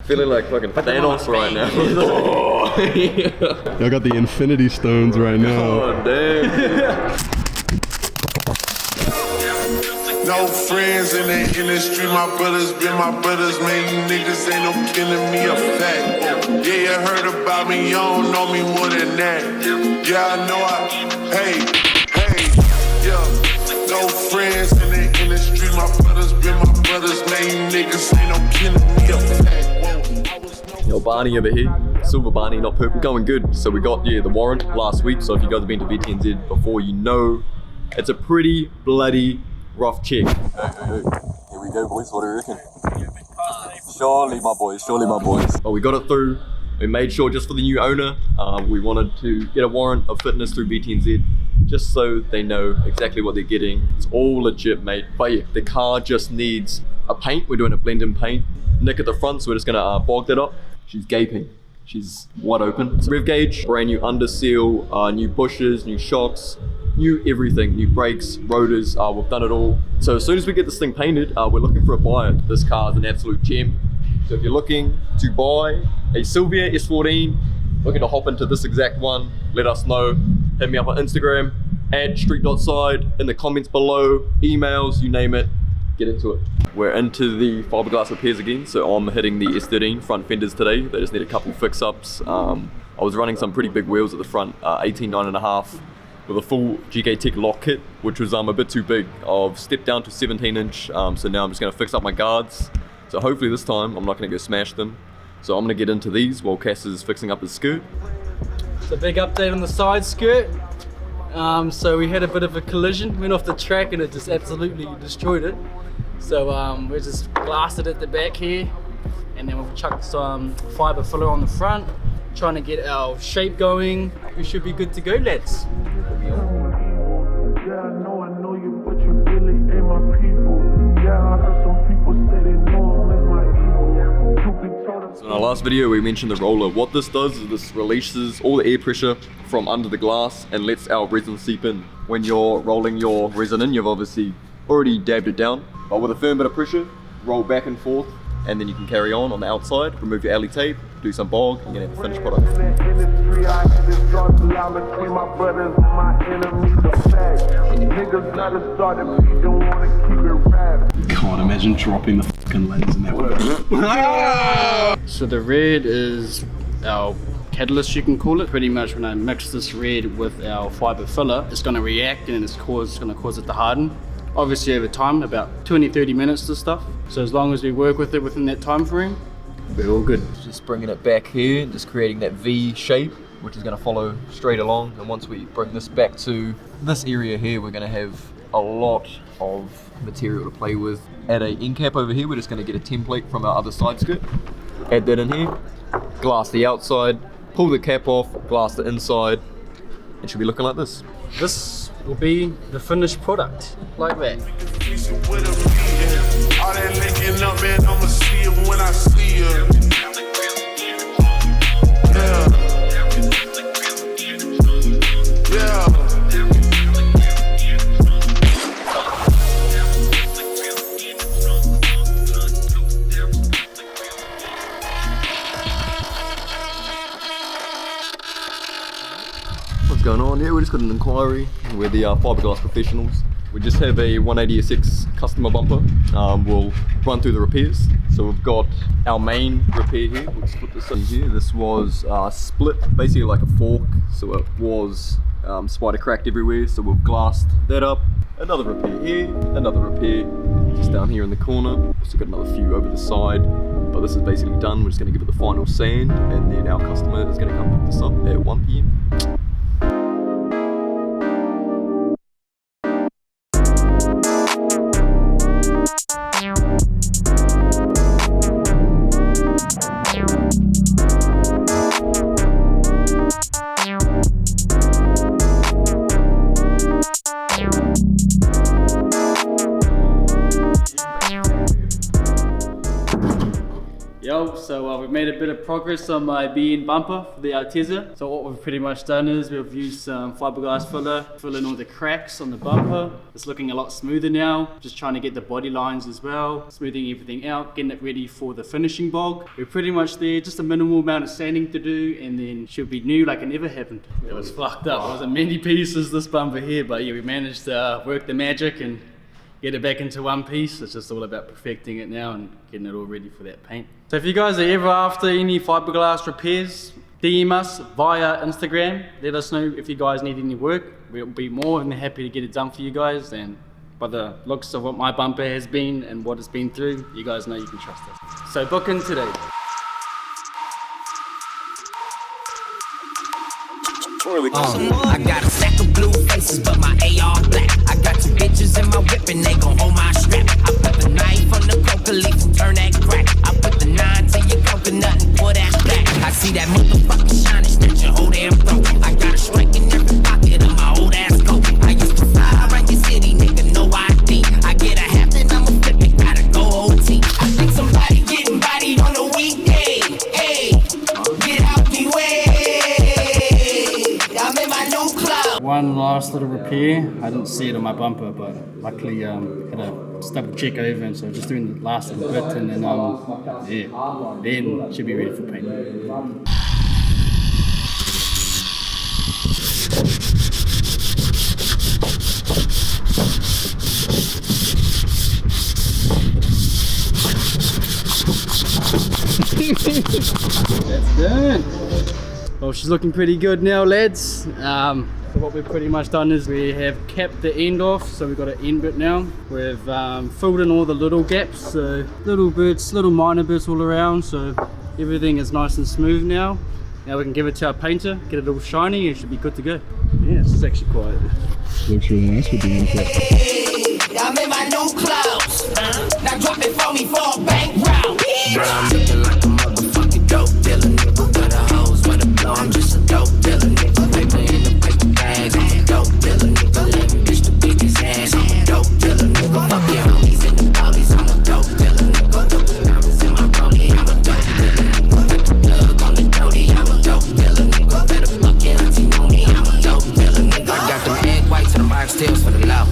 Feeling like fucking Thanos right now. Oh, yeah. I got the infinity stones right now. Oh, damn. No friends in the industry, my brothers been my brothers, man, you niggas ain't no killing me a fact. Yeah, you heard about me, you don't know me more than that. Yeah, I know hey, yeah. No friends in the industry, my brothers been my brothers, man, you niggas ain't no killing me a fact. Yo, Barney over here, silver Barney, not purple, going good. So we got, the warrant last week, so if you guys have been to VTNZ before, you know, it's a pretty bloody rough check. Hey. Here we go, boys. What do you reckon? Surely, my boys. But we got it through. We made sure just for the new owner, we wanted to get a warrant of fitness through VTNZ, just so they know exactly what they're getting. It's all legit, mate. But yeah, the car just needs a paint. We're doing a blend in paint. Nick at the front, so we're just gonna bog that up. She's gaping. She's wide open. Rev gauge, brand new under seal, new bushes, new shocks, new everything, new brakes, rotors, we've done it all. So as soon as we get this thing painted, we're looking for a buyer. This car is an absolute gem. So if you're looking to buy a Silvia S14, looking to hop into this exact one, let us know. Hit me up on Instagram, @street.side, in the comments below, emails, you name it, get into it. We're into the fiberglass repairs again, so I'm hitting the S13 front fenders today. They just need a couple fix-ups. I was running some pretty big wheels at the front, 18 9.5. with a full GK Tech lock kit, which was a bit too big. I've stepped down to 17-inch, so now I'm just gonna fix up my guards. So hopefully this time I'm not gonna go smash them. So I'm gonna get into these while Cass is fixing up his skirt. It's a big update on the side skirt. So we had a bit of a collision, went off the track and it just absolutely destroyed it. So we just blasted at the back here, and then we've chucked some fibre filler on the front, trying to get our shape going. We should be good to go, lads. Yeah, I know you, but you really ain't my people. Yeah, I heard some people say they know him as my evil. So in our last video we mentioned the roller. What this does is this releases all the air pressure from under the glass and lets our resin seep in. When you're rolling your resin in, you've obviously already dabbed it down, but with a firm bit of pressure, roll back and forth, and then you can carry on the outside, remove your alley tape, do some bog, and get a finished product. God, imagine dropping the fucking lens in that one. So the red is our catalyst, you can call it. Pretty much when I mix this red with our fibre filler, it's going to react and it's going to cause it to harden. Obviously over time, about 20-30 minutes this stuff. So as long as we work with it within that time frame, we're all good. Just bringing it back here, just creating that V shape, which is going to follow straight along. And once we bring this back to this area here, we're going to have a lot of material to play with. Add a end cap over here, we're just going to get a template from our other side skirt. Add that in here, glass the outside, pull the cap off, glass the inside. It should be looking like this. This will be the finished product, like that. All that linking up, man, I'ma see it when I see her. Yeah. What's going on here? We just got an inquiry. We're the fiberglass professionals. We just have a 180SX customer bumper. We'll run through the repairs. So we've got our main repair here. We'll just put this in here. This was split, basically like a fork. So it was spider cracked everywhere. So we've glassed that up. Another repair here, another repair just down here in the corner. Also got another few over the side. But this is basically done. We're just going to give it the final sand, and then our customer is going to come pick this up at 1 PM. Yo, so So we've made a bit of progress on my BN bumper for the Arteza. So what we've pretty much done is we've used some fiberglass filler, fill in all the cracks on the bumper. It's looking a lot smoother now. Just trying to get the body lines as well, smoothing everything out, getting it ready for the finishing bog. We're pretty much there, just a minimal amount of sanding to do, and then she'll be new like it never happened. It was fucked up. It was in many pieces, this bumper here, but yeah, we managed to work the magic and get it back into one piece. It's just all about perfecting it now and getting it all ready for that paint. So if you guys are ever after any fiberglass repairs, DM us via Instagram. Let us know if you guys need any work. We'll be more than happy to get it done for you guys. And by the looks of what my bumper has been and what it's been through, you guys know you can trust us. So book in today. I got a stack of blue faces, but my AR black. I got two bitches in my whip and they gon' hold my strap. I put the knife on the coca leaf and turn that crack. I put the 9 to your coconut and pour that back. I see that motherfucking shiny, snatch your whole damn throat. I got a strike in every pocket of my old ass coat. I used to fly around your city, nigga, no ID. I get a half and I'ma flip it, gotta go OT. I think somebody getting bodied on the weekday. Hey, get out the way. One last little repair. I didn't see it on my bumper, but luckily had a double check over, and so just doing the last little bit, and then yeah, then should be ready for paint. That's done. Well, she's looking pretty good now, lads. So what we've pretty much done is we have capped the end off, so we've got an end bit now. We've filled in all the little gaps, so little bits, little minor bits all around, so everything is nice and smooth now. Now we can give it to our painter, get it all shiny, and it should be good to go. Yeah, this is actually quite... Looks really nice with the end cap. I'm in my new clothes. Now drop it for me for a bank round. Bro, I'm looking like a motherfucking dope dealer, nigga. Where the hoes, where the blow, I'm just a dope dealer, nigga. Paper in the paper bags, I'm a dope dealer, nigga. Let me bitch the biggest ass, I'm a dope dealer, nigga. Fuck your homies in the police, I'm a dope dealer, nigga. Double diamonds in my rollie, I'm a dope dealer, nigga. Got the plug on the doty, I'm a dope dealer, nigga. Better fuck your auntie on me, I'm a dope dealer, nigga. I got them egg whites and them box tails for the low.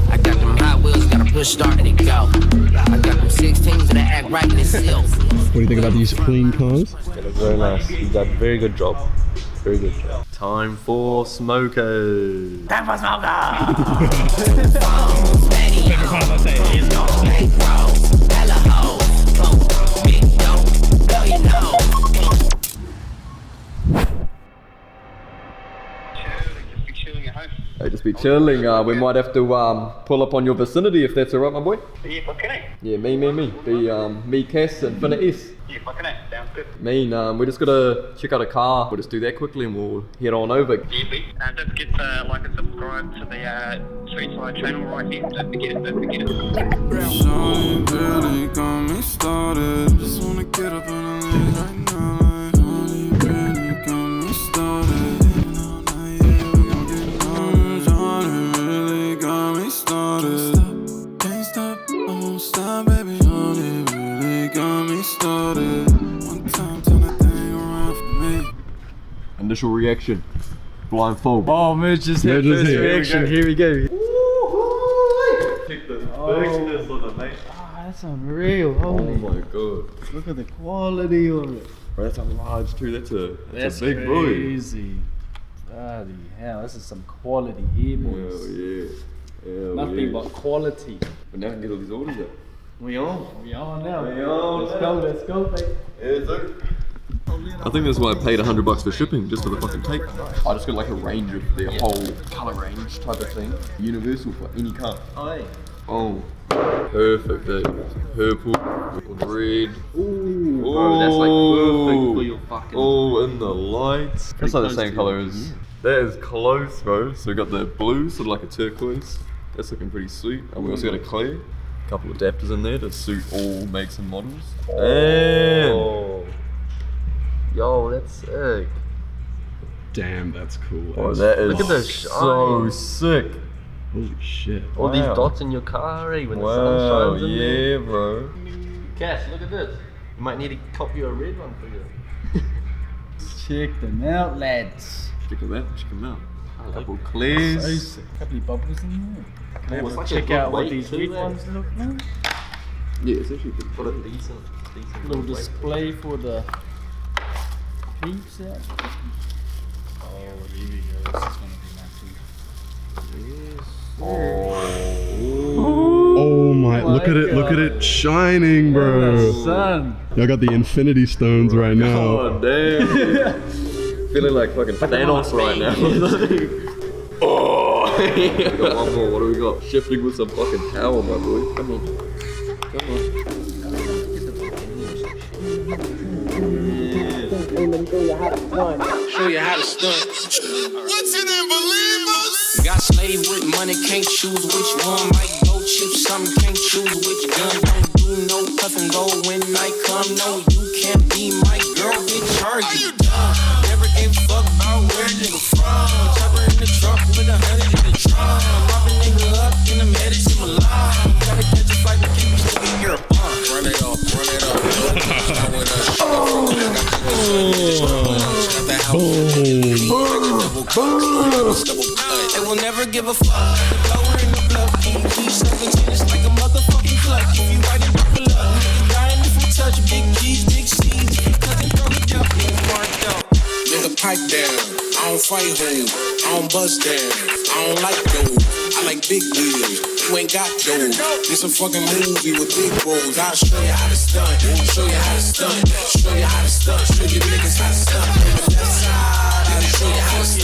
I got them Hot Wheels, got a push start and it go. I got them 16s that act right in the seal. What do you think about these clean cars? It was very nice. You've done a very good job. Very good job. Time for smokers. Time for smoker! Hey, just be chilling. We might have to pull up on your vicinity if that's alright, my boy. Yeah, fucking it. Yeah, me. Me, Cass, and Finna S. Yeah, fucking it. Sounds good. We just gotta check out a car. We'll just do that quickly and we'll head on over. Yeah, please. Don't forget to like and subscribe to the Street Side channel right here. Don't forget it. Shawty really got me started. Just wanna get up and live right now. Shawty really got me started. Can't stop, I won't stop, baby. Shawty really got me started. One time, turn that thing around for me. Initial reaction. Blindfold. Oh, Mitch just hit Mitch is first here. reaction. Here we go. Check the thickness on it, mate. Oh, that's unreal. Oh Holy. my god. Look at the quality of it. Bro, that's a large too. That's a big crazy. Bloody hell, this is some quality here, boy. boys. Hell yeah. Hell Nothing yeah. but quality. But now we can get all these orders up. We on now. We on Let's go, mate. Yeah, sir. I think that's why I paid $100 for shipping, just for the fucking tape. I just got like a range of their whole color range type of thing. Universal for any car. Oh, hey. Oh, perfect. Purple, red. Ooh, Bro, that's like perfect for your fucking... Oh, in the lights. That's like the same color as... That is close, bro. So we got the blue, sort of like a turquoise. That's looking pretty sweet. And we also got a clear. A couple of adapters in there to suit all makes and models. And... Yo, that's sick. Damn, that's cool. Oh, that is Look at the so shine. sick. Holy shit. All these Wow. dots in your car, eh, when the sun Wow, shines in there. yeah, bro. Cass, look at this. You might need to copy a red one for you. Check them out, lads. Check them out. Check them out. A couple clears. So sick. A couple of bubbles in there. Can I have it's a like a check good out what weight these too, red eh? ones look like? Yeah, it's actually good. Got a decent Little weight. display for the peeps out. Oh, here we go. This is gonna be massive. Oh my! Look at it! Look at it shining, bro. Son. Y'all got the infinity stones right now. Oh damn! Feeling like fucking Thanos right now. Oh! We got one more. What do we got? Shifting with some fucking power, my boy. Come on. Come on. Show you how to stunt. What you didn't believe us? Got slave with money, can't choose which one. Might go chip some, can't choose which gun. Don't do no puffin' go when night come. No, you can't be my girl, get charged. Never gave a fuck about where nigga from. Chopper in the truck with 100 in the drum. Rob a nigga up and I'm headed to Milan. Gotta catch a flight to keep me still in your bum. Run it up, run it up. They will never give a fuck. Lower in the blood, PG 17 is like a motherfucking clutch. If you ride it, buckle up. Nigga dying if you touch big G's, big C's. Nothing from the jump, nigga marked out. Nigga, pipe down. I don't fight hoes. I don't bust down. I don't like those. I like big wheels. You ain't got those. This a fucking movie with big roles. I'll show you how to stunt. Show you how to stunt. Show you how to stunt. Show you niggas how to stunt. Show you how to stunt.